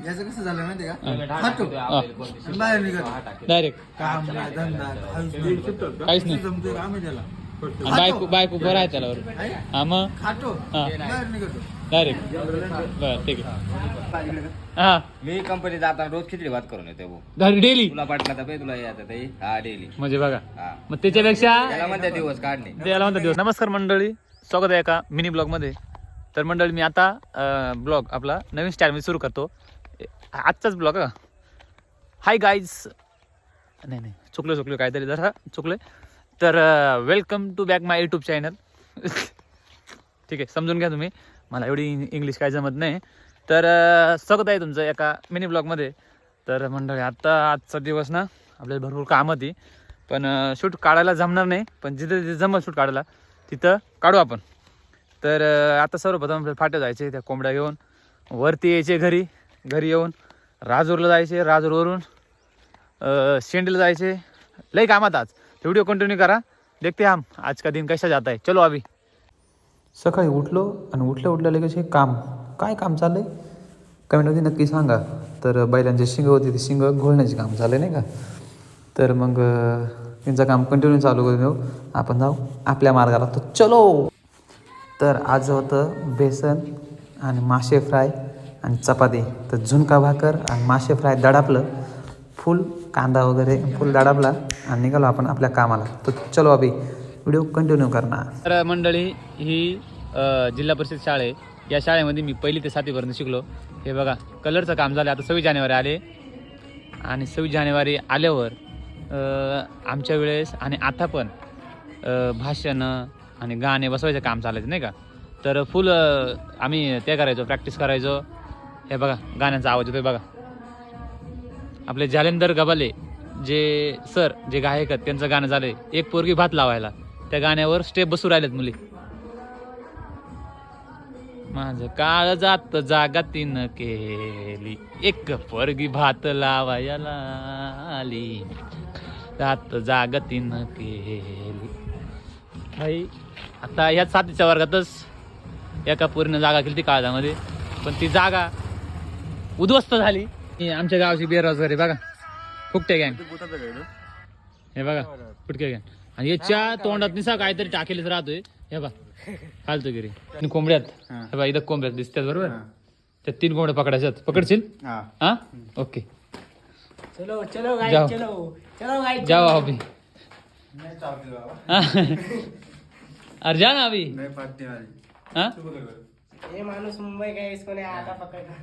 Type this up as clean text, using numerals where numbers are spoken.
याचं कसं झालं माहिती का, खातो बाहेर निघतो डायरेक्ट काम नाही, धंदा काहीच नाही. जमतोय आम्ही त्याला बायको बायको बरं आहे त्याला बरोबर. हा मग खातो हा. बाहेर निघतो. डायरेक्ट बरं ठीक आहे. हा मी कंपनी जाताना रोज खिचडी भात करून येतो भाऊ. घरी डेली तुला पाठला तर पाहिजे, तुला यायचं ते हा डेली. म्हणजे बघा हा मग त्याच्यापेक्षा त्याला म्हणते दिवस काढणे. त्याला म्हणतात दिवस. नमस्कार मंडळी, स्वागत आहे एका मिनी ब्लॉगमध्ये. तर मंडळी मी आता ब्लॉग आपला नवीन स्टाईलमध्ये सुरू करतो. आजचाच ब्लॉग का. हाय गाईज, नाही चुकलं काहीतरी जरा चुकलं. तर welcome to back my YouTube channel. ठीक आहे, समजून घ्या तुम्ही, मला एवढी इंग्लिश काय जमत नाही. तर स्वागत आहे तुमचं एका मिनी ब्लॉगमध्ये. तर मंडळी आजचा दिवस ना आपल्याला भरपूर काम होती, पण शूट काढायला जमणार नाही. पण जिथं जिथे जमल शूट काढायला तिथं काढू आपण. तर आता सर्वप्रथम आपल्याला फाट्या जायचे, त्या कोंबड्या घेऊन वरती यायचे, घरी येऊन राजूरला जायचे, राजूरवरून शेंडीला जायचे. लई कामात आज. व्हिडिओ कंटिन्यू करा, देखते हम आज का दिन कैसा जाता है. चलो अभी. सकाळी उठलो आणि उठल्या लगेच हे काय काम चाललंय कमेंटमध्ये नक्की सांगा. तर बैलांची शिंग होती, ती शिंग घोळण्याचे काम चाललंय नाही का. तर मग त्यांचं काम कंटिन्यू चालू करून देऊ, आपण जाऊ आपल्या मार्गाला. तर चलो. तर आज होतं बेसन आणि मासे फ्राय आणि चपाती. तर झुणका भाकर आणि मासे फ्राय दडापलं, फुल कांदा वगैरे फुल दडापला आणि निघालो आपण आपल्या कामाला. तर चलो अभि व्हिडिओ कंटिन्यू करणार. तर मंडळी ही जिल्हा परिषद शाळा आहे. या शाळेमध्ये मी 1ली ते 7वीपर्यंत शिकलो. हे बघा कलरचं काम झालं. आता 26 जानेवारी आले आणि 26 जानेवारी आल्यावर आमच्या वेळेस आणि आता पण भाषण आणि गाणे बसवायचं काम चालायचं नाही का. तर फुल आम्ही ते करायचो, प्रॅक्टिस करायचो. हे बघा गाण्यांचा आवाज येतोय बघा. आपले जालेंदर गबाले जे सर जे गायक आहेत त्यांचं गाणं झालंय, एक पोरगी भात लावायला. त्या गाण्यावर स्टेप बसू राहिलेत मुली. माझं काळ जात जागातीन केली, एक पोरगी भात लावायला आली, जात जागतीन केली. भाई आता ह्याच 7वीच्या वर्गातच एका पोरीनं जागा केली ती काळजामध्ये, पण ती जागा उद्ध्वस्त झाली. आमच्या गावाची बेरोजगारी बघा, फुकटे गँग. हे बघा फुटके गँग. आणि याच्या तोंडात निसा काहीतरी टाकेलच राहतोय. हे बघा फालतू गिरी. कोंबड्यात हे बघा, इथं कोंबड्यात दिसतात बरोबर. त्या 3 कोंबड्या पकडायच्यात. पकडशील हा ओके. चलो चलो गाइस, जाओ. चलो चलो गाइस, जाओ अभी. अरे जा ना अभी. हाँ ये माणूस मुंबई का है, इसको नहीं आता पकड़ना.